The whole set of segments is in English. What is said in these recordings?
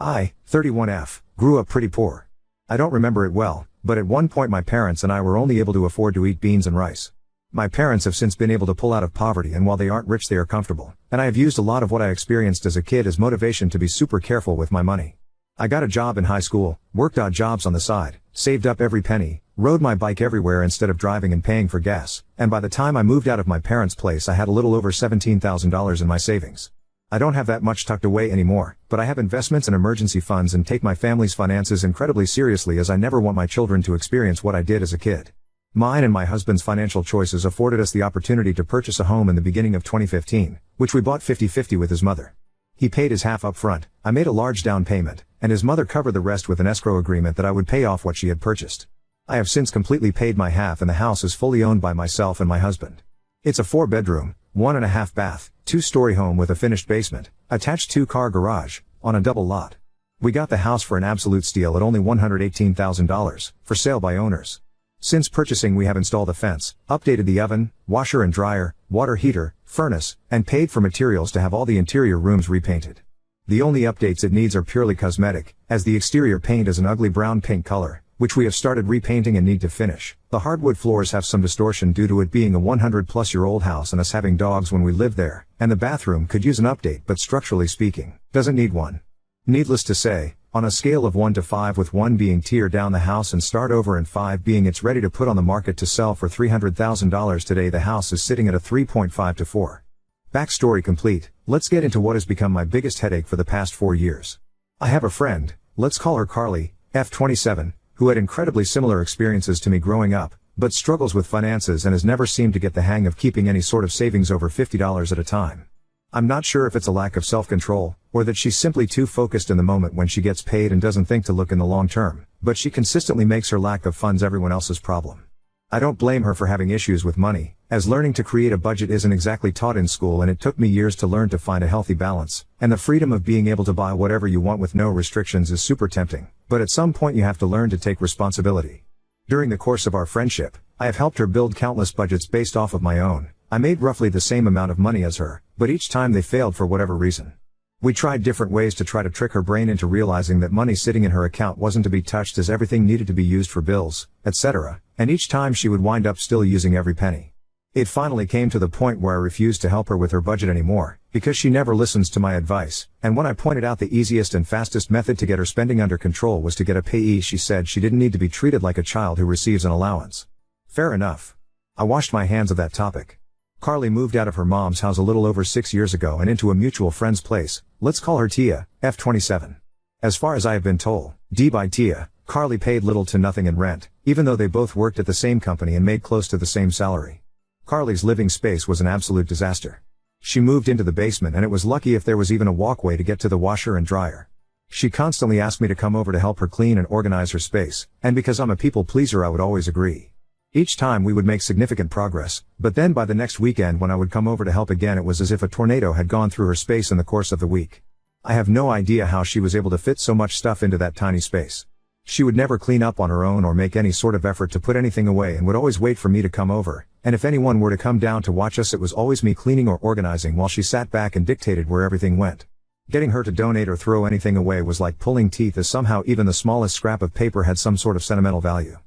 I, 31F, grew up pretty poor. I don't remember it well, but at one point my parents and I were only able to afford to eat beans and rice. My parents have since been able to pull out of poverty, and while they aren't rich they are comfortable, and I have used a lot of what I experienced as a kid as motivation to be super careful with my money. I got a job in high school, worked odd jobs on the side, saved up every penny, rode my bike everywhere instead of driving and paying for gas, and by the time I moved out of my parents' place I had a little over $17,000 in my savings. I don't have that much tucked away anymore, but I have investments and emergency funds and take my family's finances incredibly seriously, as I never want my children to experience what I did as a kid. Mine and my husband's financial choices afforded us the opportunity to purchase a home in the beginning of 2015, which we bought 50-50 with his mother. He paid his half up front, I made a large down payment, and his mother covered the rest with an escrow agreement that I would pay off what she had purchased. I have since completely paid my half and the house is fully owned by myself and my husband. It's a 4-bedroom, 1.5 bath, 2-story home with a finished basement, attached 2-car garage, on a double lot. We got the house for an absolute steal at only $118,000, for sale by owners. Since purchasing we have installed a fence, updated the oven, washer and dryer, water heater, furnace, and paid for materials to have all the interior rooms repainted. The only updates it needs are purely cosmetic, as the exterior paint is an ugly brown pink color, which we have started repainting and need to finish. The hardwood floors have some distortion due to it being a 100-plus-year-old house and us having dogs when we live there, and the bathroom could use an update, but structurally speaking, doesn't need one. Needless to say, on a scale of 1 to 5, with 1 being tear down the house and start over and 5 being it's ready to put on the market to sell for $300,000 today, the house is sitting at a 3.5 to 4. Backstory complete, let's get into what has become my biggest headache for the past 4 years. I have a friend, let's call her Carly, F27, who had incredibly similar experiences to me growing up, but struggles with finances and has never seemed to get the hang of keeping any sort of savings over $50 at a time. I'm not sure if it's a lack of self-control, or that she's simply too focused in the moment when she gets paid and doesn't think to look in the long term, but she consistently makes her lack of funds everyone else's problem. I don't blame her for having issues with money, as learning to create a budget isn't exactly taught in school, and it took me years to learn to find a healthy balance, and the freedom of being able to buy whatever you want with no restrictions is super tempting, but at some point you have to learn to take responsibility. During the course of our friendship, I have helped her build countless budgets based off of my own. I made roughly the same amount of money as her, but each time they failed for whatever reason. We tried different ways to try to trick her brain into realizing that money sitting in her account wasn't to be touched, as everything needed to be used for bills, etc., and each time she would wind up still using every penny. It finally came to the point where I refused to help her with her budget anymore, because she never listens to my advice, and when I pointed out the easiest and fastest method to get her spending under control was to get a payee, she said she didn't need to be treated like a child who receives an allowance. Fair enough. I washed my hands of that topic. Carly moved out of her mom's house a little over 6 years ago and into a mutual friend's place, let's call her Tia, F27. As far as I have been told, D by Tia, Carly paid little to nothing in rent, even though they both worked at the same company and made close to the same salary. Carly's living space was an absolute disaster. She moved into the basement and it was lucky if there was even a walkway to get to the washer and dryer. She constantly asked me to come over to help her clean and organize her space, and because I'm a people pleaser I would always agree. Each time we would make significant progress, but then by the next weekend when I would come over to help again it was as if a tornado had gone through her space in the course of the week. I have no idea how she was able to fit so much stuff into that tiny space. She would never clean up on her own or make any sort of effort to put anything away and would always wait for me to come over, and if anyone were to come down to watch us it was always me cleaning or organizing while she sat back and dictated where everything went. Getting her to donate or throw anything away was like pulling teeth, as somehow even the smallest scrap of paper had some sort of sentimental value.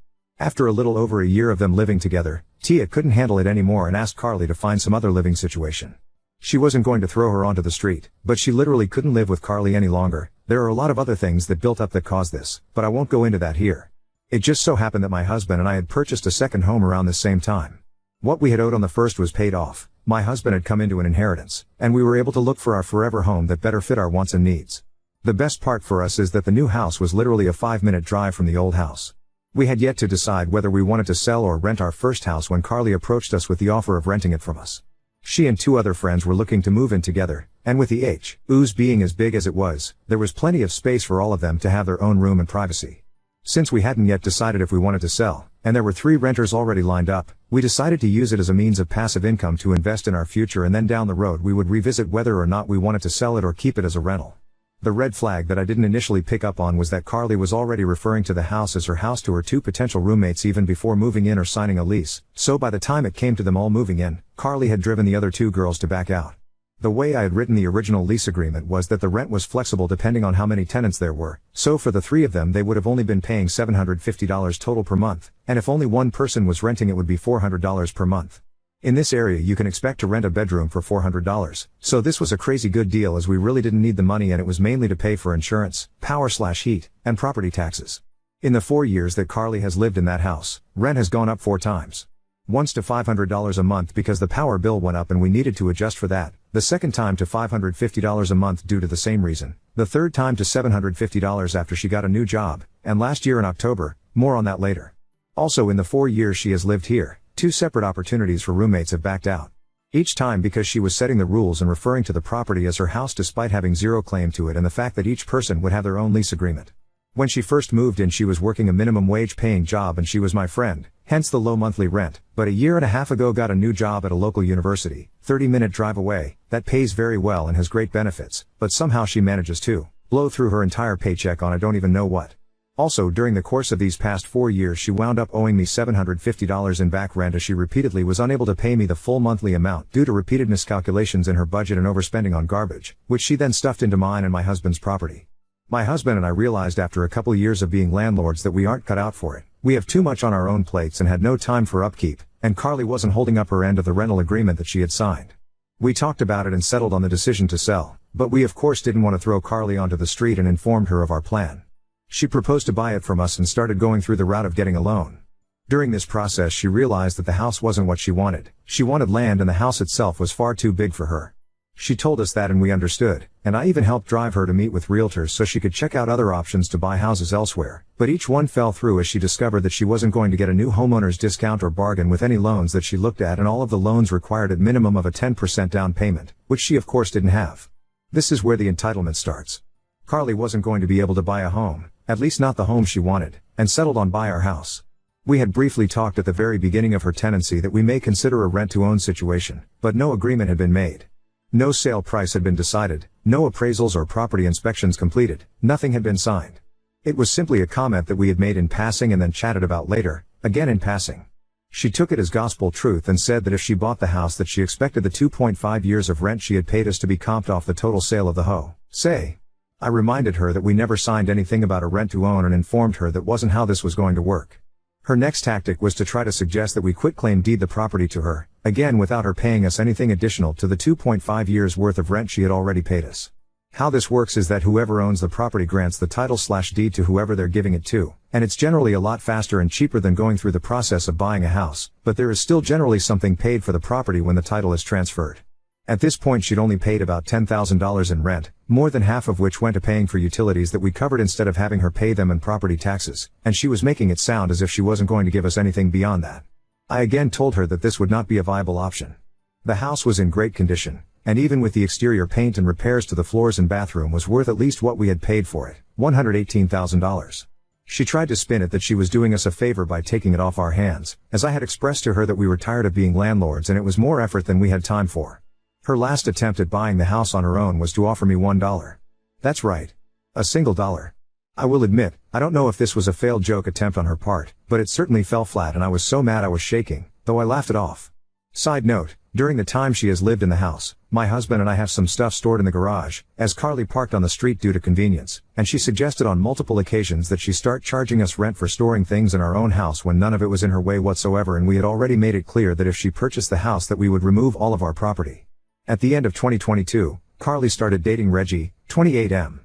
After a little over a year of them living together, Tia couldn't handle it anymore and asked Carly to find some other living situation. She wasn't going to throw her onto the street, but she literally couldn't live with Carly any longer. There are a lot of other things that built up that caused this, but I won't go into that here. It just so happened that my husband and I had purchased a second home around this same time. What we had owed on the first was paid off, my husband had come into an inheritance, and we were able to look for our forever home that better fit our wants and needs. The best part for us is that the new house was literally a 5-minute drive from the old house. We had yet to decide whether we wanted to sell or rent our first house when Carly approached us with the offer of renting it from us. She and 2 other friends were looking to move in together, and with the ooze being as big as it was, there was plenty of space for all of them to have their own room and privacy. Since we hadn't yet decided if we wanted to sell, and there were 3 renters already lined up, we decided to use it as a means of passive income to invest in our future, and then down the road we would revisit whether or not we wanted to sell it or keep it as a rental. The red flag that I didn't initially pick up on was that Carly was already referring to the house as her house to her 2 potential roommates even before moving in or signing a lease, so by the time it came to them all moving in, Carly had driven the other 2 girls to back out. The way I had written the original lease agreement was that the rent was flexible depending on how many tenants there were, so for the three of them they would have only been paying $750 total per month, and if only one person was renting it would be $400 per month. In this area you can expect to rent a bedroom for $400, so this was a crazy good deal as we really didn't need the money and it was mainly to pay for insurance, power/heat, and property taxes. In the 4 years that Carly has lived in that house, rent has gone up 4 times. Once to $500 a month because the power bill went up and we needed to adjust for that, the second time to $550 a month due to the same reason, the third time to $750 after she got a new job, and last year in October, more on that later. Also in the 4 years she has lived here, 2 separate opportunities for roommates have backed out. Each time because she was setting the rules and referring to the property as her house despite having zero claim to it and the fact that each person would have their own lease agreement. When she first moved in she was working a minimum wage paying job and she was my friend, hence the low monthly rent, but a year and a half ago got a new job at a local university, 30-minute drive away, that pays very well and has great benefits, but somehow she manages to blow through her entire paycheck on I don't even know what. Also during the course of these past 4 years she wound up owing me $750 in back rent as she repeatedly was unable to pay me the full monthly amount due to repeated miscalculations in her budget and overspending on garbage, which she then stuffed into mine and my husband's property. My husband and I realized after a couple years of being landlords that we aren't cut out for it. We have too much on our own plates and had no time for upkeep, and Carly wasn't holding up her end of the rental agreement that she had signed. We talked about it and settled on the decision to sell, but we of course didn't want to throw Carly onto the street and informed her of our plan. She proposed to buy it from us and started going through the route of getting a loan. During this process she realized that the house wasn't what she wanted. She wanted land and the house itself was far too big for her. She told us that and we understood, and I even helped drive her to meet with realtors so she could check out other options to buy houses elsewhere, but each one fell through as she discovered that she wasn't going to get a new homeowner's discount or bargain with any loans that she looked at, and all of the loans required at minimum of a 10% down payment, which she of course didn't have. This is where the entitlement starts. Carly wasn't going to be able to buy a home, at least not the home she wanted, and settled on buy our house. We had briefly talked at the very beginning of her tenancy that we may consider a rent-to-own situation, but no agreement had been made. No sale price had been decided, no appraisals or property inspections completed, nothing had been signed. It was simply a comment that we had made in passing and then chatted about later, again in passing. She took it as gospel truth and said that if she bought the house that she expected the 2.5 years of rent she had paid us to be comped off the total sale of the hoe. I reminded her that we never signed anything about a rent-to-own and informed her that wasn't how this was going to work. Her next tactic was to try to suggest that we quitclaim deed the property to her, again without her paying us anything additional to the 2.5 years worth of rent she had already paid us. How this works is that whoever owns the property grants the title/deed to whoever they're giving it to, and it's generally a lot faster and cheaper than going through the process of buying a house, but there is still generally something paid for the property when the title is transferred. At this point she'd only paid about $10,000 in rent, more than half of which went to paying for utilities that we covered instead of having her pay them and property taxes, and she was making it sound as if she wasn't going to give us anything beyond that. I again told her that this would not be a viable option. The house was in great condition, and even with the exterior paint and repairs to the floors and bathroom was worth at least what we had paid for it, $118,000. She tried to spin it that she was doing us a favor by taking it off our hands, as I had expressed to her that we were tired of being landlords and it was more effort than we had time for. Her last attempt at buying the house on her own was to offer me $1. That's right. A single dollar. I will admit, I don't know if this was a failed joke attempt on her part, but it certainly fell flat and I was so mad I was shaking, though I laughed it off. Side note, during the time she has lived in the house, my husband and I have some stuff stored in the garage, as Carly parked on the street due to convenience, and she suggested on multiple occasions that she start charging us rent for storing things in our own house when none of it was in her way whatsoever, and we had already made it clear that if she purchased the house that we would remove all of our property. At the end of 2022, Carly started dating Reggie, 28M.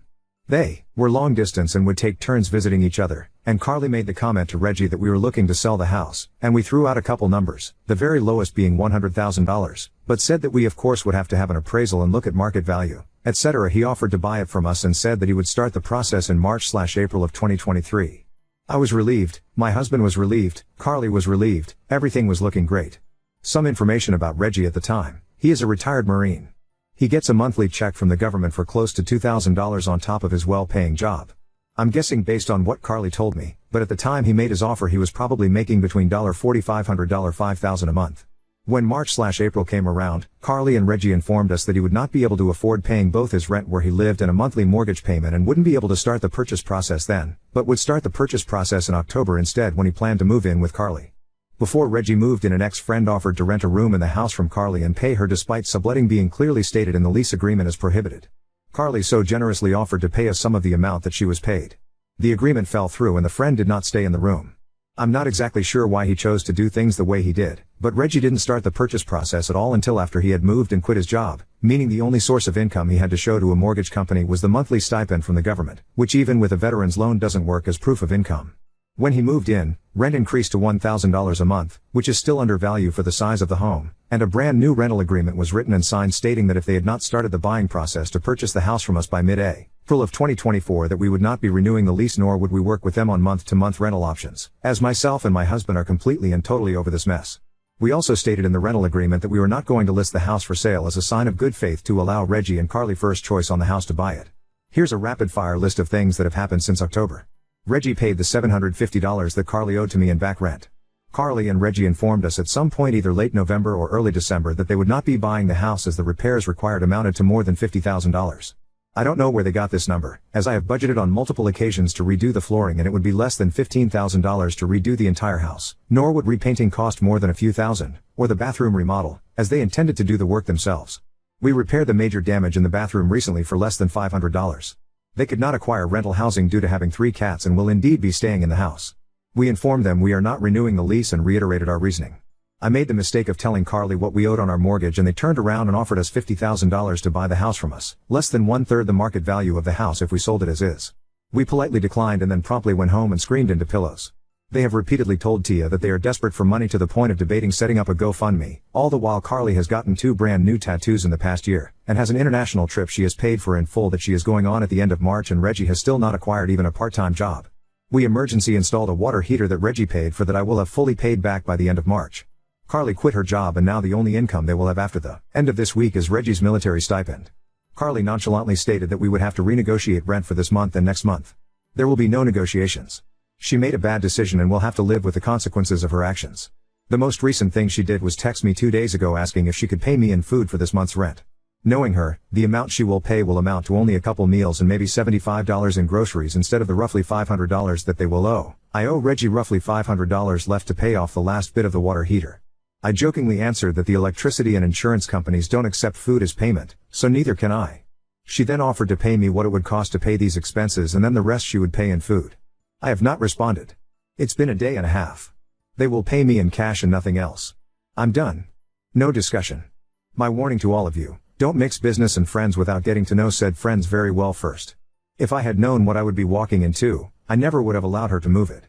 They were long distance and would take turns visiting each other, and Carly made the comment to Reggie that we were looking to sell the house, and we threw out a couple numbers, the very lowest being $100,000, but said that we of course would have to have an appraisal and look at market value, etc. He offered to buy it from us and said that he would start the process in March/April of 2023. I was relieved, my husband was relieved, Carly was relieved, everything was looking great. Some information about Reggie at the time. He is a retired Marine. He gets a monthly check from the government for close to $2,000 on top of his well-paying job. I'm guessing based on what Carly told me, but at the time he made his offer he was probably making between $4,500 to $5,000 a month. When March/April came around, Carly and Reggie informed us that he would not be able to afford paying both his rent where he lived and a monthly mortgage payment and wouldn't be able to start the purchase process then, but would start the purchase process in October instead when he planned to move in with Carly. Before Reggie moved in, an ex-friend offered to rent a room in the house from Carly and pay her despite subletting being clearly stated in the lease agreement as prohibited. Carly so generously offered to pay us some of the amount that she was paid. The agreement fell through and the friend did not stay in the room. I'm not exactly sure why he chose to do things the way he did, but Reggie didn't start the purchase process at all until after he had moved and quit his job, meaning the only source of income he had to show to a mortgage company was the monthly stipend from the government, which even with a veteran's loan doesn't work as proof of income. When he moved in, rent increased to $1,000 a month, which is still under value for the size of the home, and a brand new rental agreement was written and signed stating that if they had not started the buying process to purchase the house from us by mid-April of 2024 that we would not be renewing the lease nor would we work with them on month-to-month rental options, as myself and my husband are completely and totally over this mess. We also stated in the rental agreement that we were not going to list the house for sale as a sign of good faith to allow Reggie and Carly first choice on the house to buy it. Here's a rapid-fire list of things that have happened since October. Reggie paid the $750 that Carly owed to me in back rent. Carly and Reggie informed us at some point either late November or early December that they would not be buying the house as the repairs required amounted to more than $50,000. I don't know where they got this number, as I have budgeted on multiple occasions to redo the flooring and it would be less than $15,000 to redo the entire house, nor would repainting cost more than a few thousand, or the bathroom remodel, as they intended to do the work themselves. We repaired the major damage in the bathroom recently for less than $500. They could not acquire rental housing due to having 3 cats and will indeed be staying in the house. We informed them we are not renewing the lease and reiterated our reasoning. I made the mistake of telling Carly what we owed on our mortgage and they turned around and offered us $50,000 to buy the house from us, less than 1/3 the market value of the house if we sold it as is. We politely declined and then promptly went home and screamed into pillows. They have repeatedly told Tia that they are desperate for money to the point of debating setting up a GoFundMe, all the while Carly has gotten 2 brand new tattoos in the past year, and has an international trip she has paid for in full that she is going on at the end of March, and Reggie has still not acquired even a part-time job. We emergency installed a water heater that Reggie paid for that I will have fully paid back by the end of March. Carly quit her job and now the only income they will have after the end of this week is Reggie's military stipend. Carly nonchalantly stated that we would have to renegotiate rent for this month and next month. There will be no negotiations. She made a bad decision and will have to live with the consequences of her actions. The most recent thing she did was text me 2 days ago asking if she could pay me in food for this month's rent. Knowing her, the amount she will pay will amount to only a couple meals and maybe $75 in groceries instead of the roughly $500 that they will owe. I owe Reggie roughly $500 left to pay off the last bit of the water heater. I jokingly answered that the electricity and insurance companies don't accept food as payment, so neither can I. She then offered to pay me what it would cost to pay these expenses and then the rest she would pay in food. I have not responded. It's been a day and a half. They will pay me in cash and nothing else. I'm done. No discussion. My warning to all of you, don't mix business and friends without getting to know said friends very well first. If I had known what I would be walking into, I never would have allowed her to move it.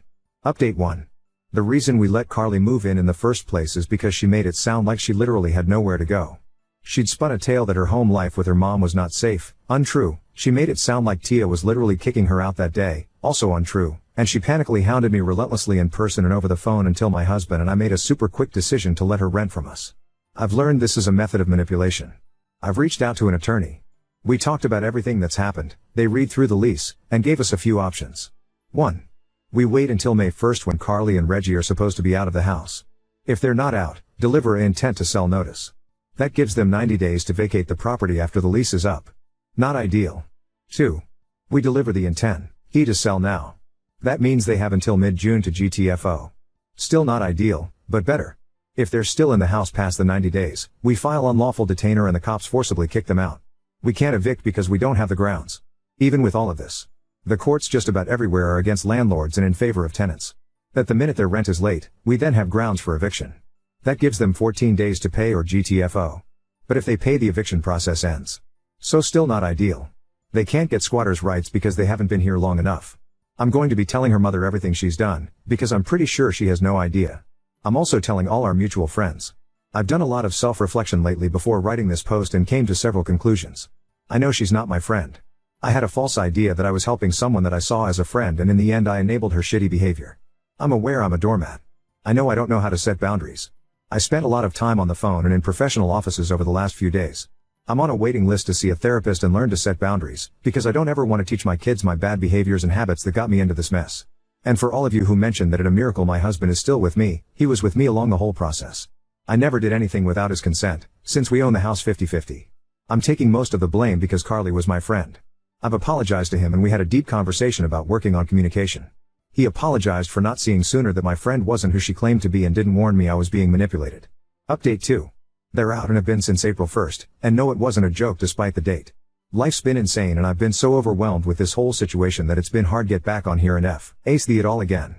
Update 1. The reason we let Carly move in the first place is because she made it sound like she literally had nowhere to go. She'd spun a tale that her home life with her mom was not safe. Untrue. She made it sound like Tia was literally kicking her out that day. Also untrue. And she panically hounded me relentlessly in person and over the phone until my husband and I made a super quick decision to let her rent from us. I've learned this is a method of manipulation. I've reached out to an attorney. We talked about everything that's happened, they read through the lease, and gave us a few options. 1. We wait until May 1st when Carly and Reggie are supposed to be out of the house. If they're not out, deliver an intent to sell notice. That gives them 90 days to vacate the property after the lease is up. Not ideal. 2. We deliver the intent to sell now. That means they have until mid-June to GTFO. Still not ideal, but better. If they're still in the house past the 90 days, we file unlawful detainer and the cops forcibly kick them out. We can't evict because we don't have the grounds. Even with all of this, the courts just about everywhere are against landlords and in favor of tenants. That the minute their rent is late, we then have grounds for eviction. That gives them 14 days to pay or GTFO. But if they pay, the eviction process ends. So still not ideal. They can't get squatters' rights because they haven't been here long enough. I'm going to be telling her mother everything she's done, because I'm pretty sure she has no idea. I'm also telling all our mutual friends. I've done a lot of self-reflection lately before writing this post and came to several conclusions. I know she's not my friend. I had a false idea that I was helping someone that I saw as a friend, and in the end I enabled her shitty behavior. I'm aware I'm a doormat. I know I don't know how to set boundaries. I spent a lot of time on the phone and in professional offices over the last few days. I'm on a waiting list to see a therapist and learn to set boundaries, because I don't ever want to teach my kids my bad behaviors and habits that got me into this mess. And for all of you who mentioned that it's a miracle my husband is still with me, he was with me along the whole process. I never did anything without his consent, since we own the house 50-50. I'm taking most of the blame because Carly was my friend. I've apologized to him and we had a deep conversation about working on communication. He apologized for not seeing sooner that my friend wasn't who she claimed to be and didn't warn me I was being manipulated. Update 2. They're out and have been since April 1st, and no, it wasn't a joke despite the date. Life's been insane and I've been so overwhelmed with this whole situation that it's been hard get back on here and ace it all again.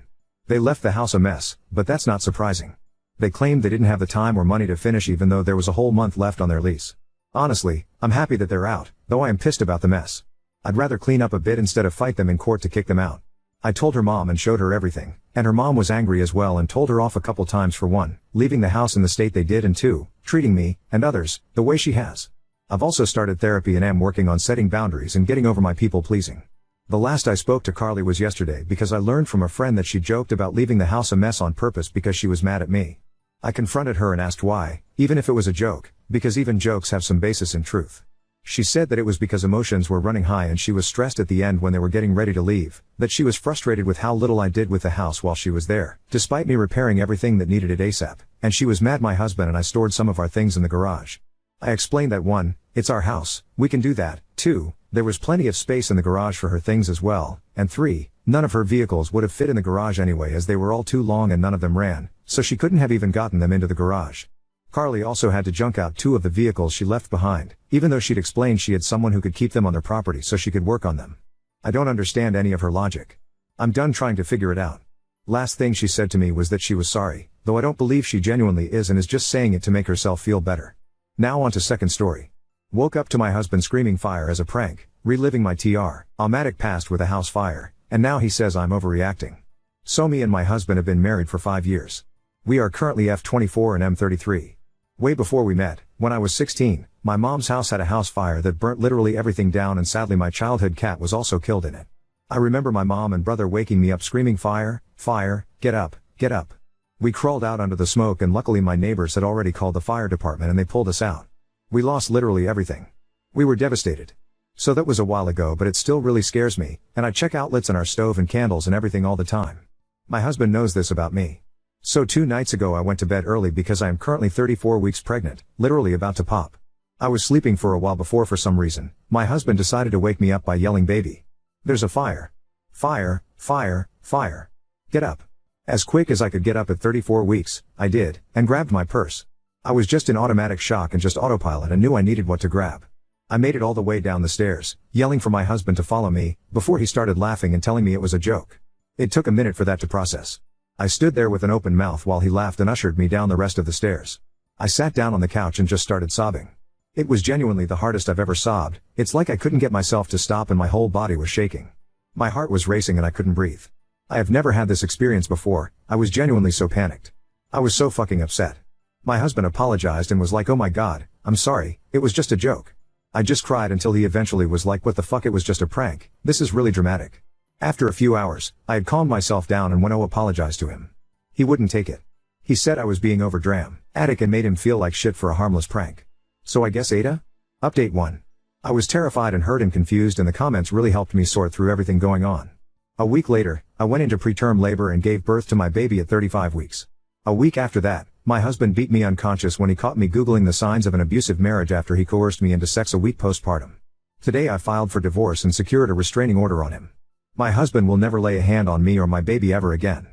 They left the house a mess, but that's not surprising. They claimed they didn't have the time or money to finish even though there was a whole month left on their lease. Honestly, I'm happy that they're out, though I am pissed about the mess. I'd rather clean up a bit instead of fight them in court to kick them out. I told her mom and showed her everything, and her mom was angry as well and told her off a couple times for 1, leaving the house in the state they did, and 2, treating me, and others, the way she has. I've also started therapy and am working on setting boundaries and getting over my people pleasing. The last I spoke to Carly was yesterday because I learned from a friend that she joked about leaving the house a mess on purpose because she was mad at me. I confronted her and asked why, even if it was a joke, because even jokes have some basis in truth. She said that it was because emotions were running high and she was stressed at the end when they were getting ready to leave, that she was frustrated with how little I did with the house while she was there, despite me repairing everything that needed it ASAP, and she was mad at my husband and I stored some of our things in the garage. I explained that 1, it's our house, we can do that, 2, there was plenty of space in the garage for her things as well, and 3, none of her vehicles would have fit in the garage anyway as they were all too long and none of them ran, so she couldn't have even gotten them into the garage. Carly also had to junk out 2 of the vehicles she left behind, even though she'd explained she had someone who could keep them on their property so she could work on them. I don't understand any of her logic. I'm done trying to figure it out. Last thing she said to me was that she was sorry, though I don't believe she genuinely is and is just saying it to make herself feel better. Now on to second story. Woke up to my husband screaming fire as a prank, reliving my traumatic past with a house fire, and now he says I'm overreacting. So me and my husband have been married for 5 years. We are currently F24 and M33. Way before we met, when I was 16, my mom's house had a house fire that burnt literally everything down and sadly my childhood cat was also killed in it. I remember my mom and brother waking me up screaming fire, fire, get up, get up. We crawled out under the smoke and luckily my neighbors had already called the fire department and they pulled us out. We lost literally everything. We were devastated. So that was a while ago but it still really scares me, and I check outlets in our stove and candles and everything all the time. My husband knows this about me. So 2 nights ago I went to bed early because I am currently 34 weeks pregnant, literally about to pop. I was sleeping for a while before for some reason, my husband decided to wake me up by yelling baby. There's a fire. Fire, fire, fire. Get up. As quick as I could get up at 34 weeks, I did, and grabbed my purse. I was just in automatic shock and just autopilot and knew I needed what to grab. I made it all the way down the stairs, yelling for my husband to follow me, before he started laughing and telling me it was a joke. It took a minute for that to process. I stood there with an open mouth while he laughed and ushered me down the rest of the stairs. I sat down on the couch and just started sobbing. It was genuinely the hardest I've ever sobbed. It's like I couldn't get myself to stop and my whole body was shaking. My heart was racing and I couldn't breathe. I have never had this experience before, I was genuinely so panicked. I was so fucking upset. My husband apologized and was like, oh my god, I'm sorry, it was just a joke. I just cried until he eventually was like, what the fuck, it was just a prank, this is really dramatic. After a few hours, I had calmed myself down and went to apologize to him. He wouldn't take it. He said I was being overdramatic and made him feel like shit for a harmless prank. So I guess Ada? Update 1. I was terrified and hurt and confused and the comments really helped me sort through everything going on. A week later, I went into preterm labor and gave birth to my baby at 35 weeks. A week after that, my husband beat me unconscious when he caught me Googling the signs of an abusive marriage after he coerced me into sex a week postpartum. Today I filed for divorce and secured a restraining order on him. My husband will never lay a hand on me or my baby ever again.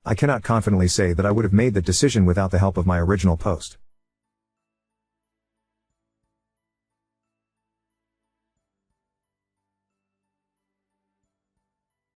I cannot confidently say that I would have made that decision without the help of my original post.